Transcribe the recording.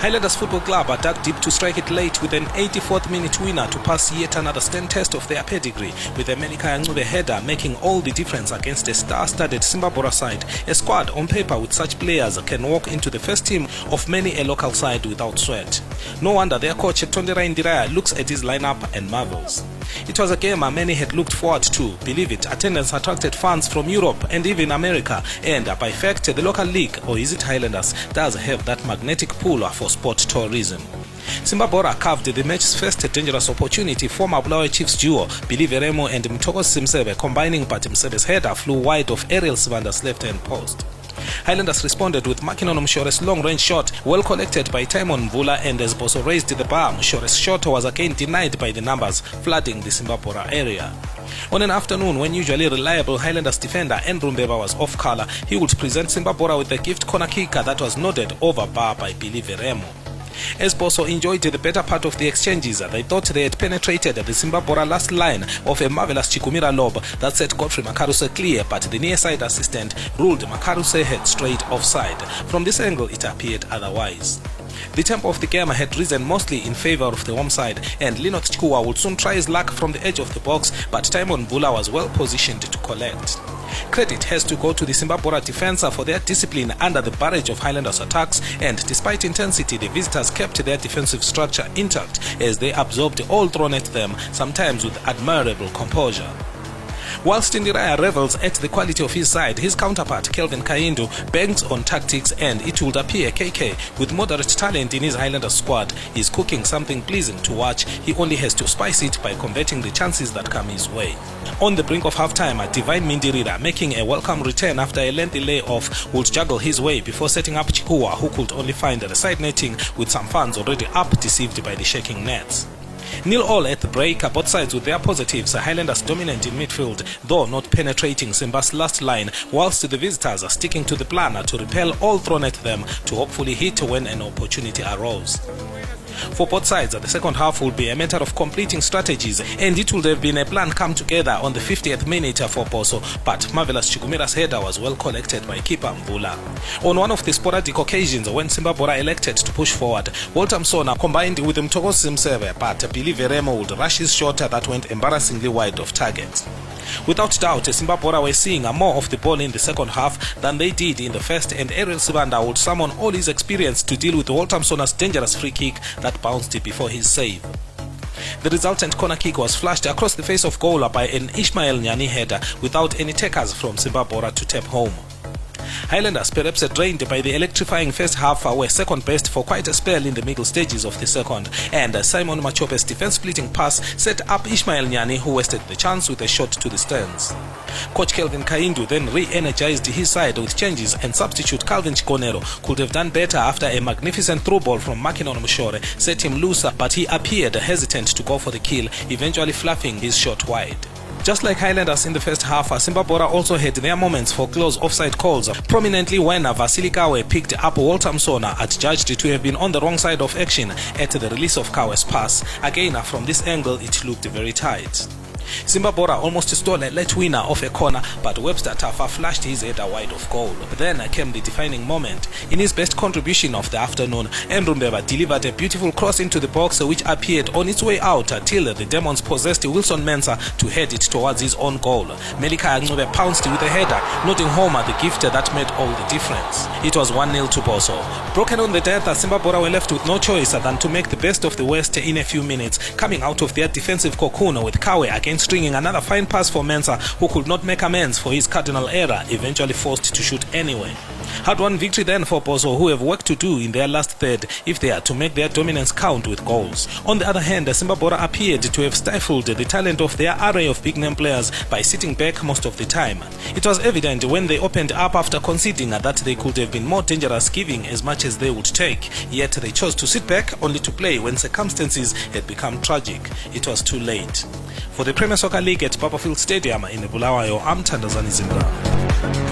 Highlanders Football Club are dug deep to strike it late with an 84th minute winner to pass yet another stand test of their pedigree, with a Ncube header making all the difference against a star-studded Simba Bhora side. A squad on paper with such players can walk into the first team of many a local side without sweat. No wonder their coach Tondera Indiraya looks at his lineup and marvels. It was a game many had looked forward to. Believe it, attendance attracted fans from Europe and even America, and by fact the local league, or is it Highlanders, does have that magnetic pull for sport tourism. Simba Bhora carved the match's first dangerous opportunity for Bulawayo Chiefs duo Billy Veremo and Simsebe combining, but Msebe's header flew wide of Ariel Sibanda's left-hand post. Highlanders responded with Makinono Mshore's long-range shot, well collected by Timon Mvula, and as Boso raised the bar, Mshore's shot was again denied by the numbers, flooding the Simba Bhora area. On an afternoon when usually reliable Highlanders defender Ndrumbeba was off colour, he would present Simba Bhora with a gift corner kicker that was nodded over bar by Billy Veremo. As Boso enjoyed the better part of the exchanges, they thought they had penetrated the Simba Bhora last line of a marvellous Chikumira lob that set Godfrey Makaruse clear, but the near side assistant ruled Makaruse head straight offside. From this angle it appeared otherwise. The tempo of the game had risen mostly in favour of the home side, and Linot Chikua would soon try his luck from the edge of the box, but Timon Mvula was well positioned to collect. Credit has to go to the Simba Bhora defence for their discipline under the barrage of Highlanders attacks, and despite intensity, the visitors kept their defensive structure intact as they absorbed all thrown at them, sometimes with admirable composure. Whilst Indiraya revels at the quality of his side, his counterpart Kelvin Kaindu banks on tactics, and it would appear KK, with moderate talent in his Highlanders squad, is cooking something pleasing to watch. He only has to spice it by converting the chances that come his way. On the brink of half-time, Divine Mindirira, making a welcome return after a lengthy layoff, would juggle his way before setting up Chikua, who could only find the side netting with some fans already up, deceived by the shaking nets. 0-0 at the break, both sides with their positives. Highlanders dominant in midfield, though not penetrating Simba's last line, whilst the visitors are sticking to the plan to repel all thrown at them to hopefully hit when an opportunity arose. For both sides, the second half will be a matter of completing strategies, and it would have been a plan come together on the 50th minute for Boso, but marvellous Chikumira's header was well collected by keeper Mvula. On one of the sporadic occasions when Simba Bhora elected to push forward, Walter Msona combined with Simsebe, but Billy Veremo would rush his shot that went embarrassingly wide of target. Without doubt, Simba Bhora were seeing more of the ball in the second half than they did in the first, and Ariel Sibanda would summon all his experience to deal with Walter Msona's dangerous free kick that bounced before his save. The resultant corner kick was flashed across the face of goal by an Ishmael Nyani header without any takers from Simba Bhora to tap home. Highlanders, perhaps drained by the electrifying first half, were second best for quite a spell in the middle stages of the second, and Simon Machope's defense-splitting pass set up Ishmael Nyani, who wasted the chance with a shot to the stands. Coach Kelvin Kaindu then re-energized his side with changes, and substitute Calvin Chikonero could have done better after a magnificent through ball from Makinono Mshore set him loose, but he appeared hesitant to go for the kill, eventually fluffing his shot wide. Just like Highlanders in the first half, Simba Bhora also had their moments for close offside calls, prominently when Vasily Kawe picked up Walter Msona, adjudged to have been on the wrong side of action at the release of Kawe's pass. Again, from this angle, it looked very tight. Simba Bhora almost stole a late winner off a corner, but Webster Tafa flashed his header wide of goal. Then came the defining moment. In his best contribution of the afternoon, Ndrumbeba delivered a beautiful cross into the box which appeared on its way out till the Demons possessed Wilson Mensah to head it towards his own goal. Melika Ncube pounced with a header, noting home the gift that made all the difference. It was 1-0 to Boso. Broken on the death, Simba Bhora were left with no choice than to make the best of the West in a few minutes, coming out of their defensive cocoon with Kawe against stringing another fine pass for Mensah, who could not make amends for his cardinal error, eventually forced to shoot anyway. Hard-won victory then for Boso, who have work to do in their last third if they are to make their dominance count with goals. On the other hand, Simba Bhora appeared to have stifled the talent of their array of big-name players by sitting back most of the time. It was evident when they opened up after conceding that they could have been more dangerous, giving as much as they would take, yet they chose to sit back only to play when circumstances had become tragic. It was too late. For the Premier Soccer League at Papafield Stadium in Bulawayo, I'm Tandazani Zimbabwe.